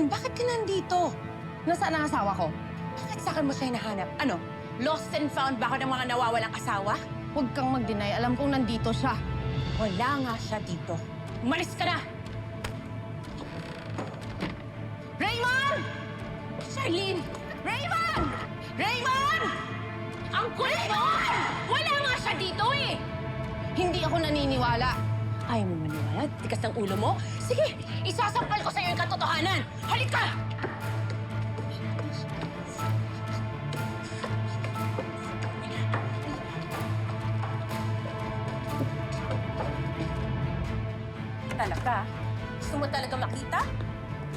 Raymond, bakit ka nandito? Nasaan ang asawa ko? Bakit saan mo siya hinahanap? Ano? Lost and found ba ako ng mga nawawalang asawa? Huwag kang mag-deny. Alam kong nandito siya. Wala nga siya dito. Umalis ka na! Raymond! Charlene! Raymond! Raymond! Ang kulit mo! Wala nga siya dito eh! Hindi ako naniniwala. Ayaw mo maniwala? Tikas ng ulo mo? Sige, isasampal ko sa'yo yung katotohanan! Halika! Talaga? Gusto mo talaga makita?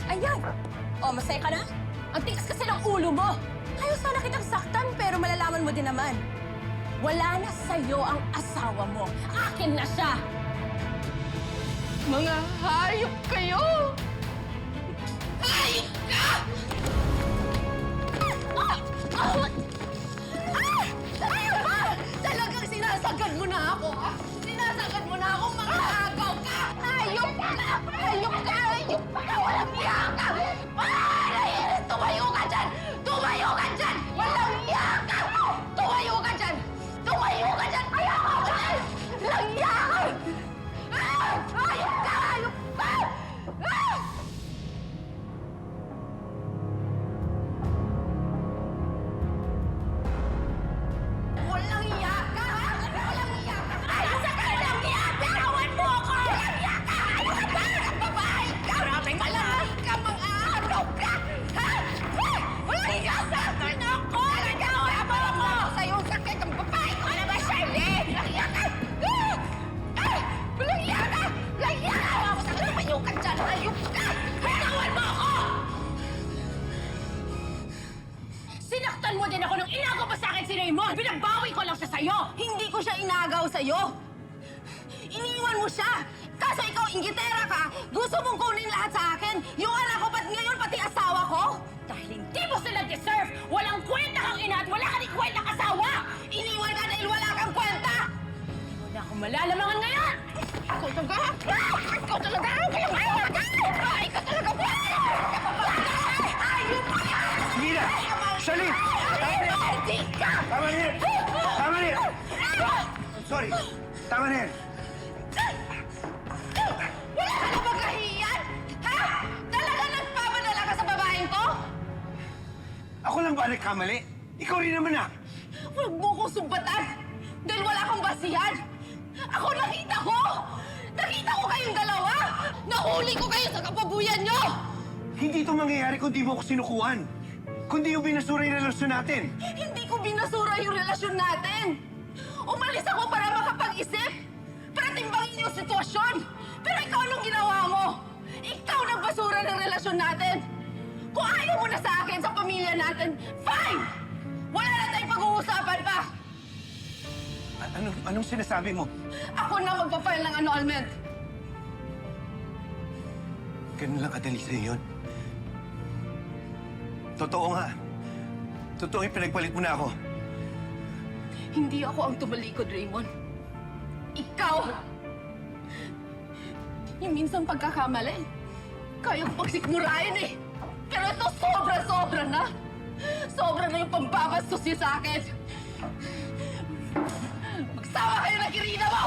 Ayan! O, masaya ka na? Ang tikas kasi ng ulo mo! Ayaw sana kitang saktan, pero malalaman mo din naman. Wala na sa'yo ang asawa mo. Akin na siya! Mga hayop kayo! Hayop ka! Hayop ka! Talagang sinasagad mo na ako, ha? Sinasagad mo na ako, mga agaw ka! Hayop ka! Hayop ka! Hayop ka! Walang iya ka! Naiinis! Tumayo ka dyan! Tumayo ka dyan! Walang iya ka! Tumayo ka dyan! Tumayo ka dyan! Ayoko dyan! Walang iya ka! Hayop ka! Hayop ka! Walang iya ka, ha? Walang iya ka! Ayos ka! Walang iya ka! Tawan mo ako! Walang iya ka! Ayos ka! Babae ka! Maraming malamig ka! Mga-araw ka! Ha? Walang iya ka! Ano ako? Nagawa mo ako! Sa'yo sakit ang babae ko! Ano ba, Charlene? Walang iya ka! Walang iya ka! Walang iya ka! Ako sa tumayo ka dyan! Hayop ka! Tawan mo ako! Sinaktan mo din ako nung inagaw pa sa akin si Raymond! Binabawi ko lang siya sa'yo! Hindi ko siya inagaw sa'yo. Iniwan mo siya. Kaso ikaw, inggitera ka. Gusto mong kunin lahat sa akin. Yung anak ko, ba't ngayon pati asawa ko? Dahil hindi mo sila deserve! Walang kwenta kang ina at wala ka rin kwenta asawa! Iniwan ka dahil wala kang kwenta. Hindi mo na ako malalamangan ngayon! Ikaw talaga? Ikaw talaga? Walang awa ka! Ikaw talaga ba? Ayun ka! Sige na! Charlene! Hindi ka! Tama na yan! Tama na yan! I'm sorry. Tama na yan. Wala ka na bang kahiyan? Ha? Talaga nagpapadala ka sa babaeng to? Ako lang ba nagkamali? Ikaw rin naman ah! Huwag mo kong sumbatan! Dahil wala kang basihan! Ako nakita ko! Nakita ko kayong dalawa! Nahuli ko kayo sa kapabuyan nyo! Hindi ito mangyayari kung di mo ako sinukuhan. Kundi yung binasura yung relasyon natin. Hindi ko binasura yung relasyon natin! Umalis ako para makapag-isip! Para timbangin yung sitwasyon! Pero ikaw anong ginawa mo? Ikaw nagbasura ng relasyon natin! Kung ayaw mo na sa akin, sa pamilya natin, fine! Wala na tayong pag-uusapan pa! Anong sinasabi mo? Ako na magpa-file ng annulment! Ganun lang kadali sa'yo yun. Totoo nga. Totoo yung pinagpalit mo na ako. Hindi ako ang tumalikod, Raymond. Ikaw! Yung minsan pagkakamali, kaya ko pagsikmurain eh. Pero ito sobra-sobra na. Sobra na yung pambabastos niya sa akin. Magsawa kayo ng Irina mo!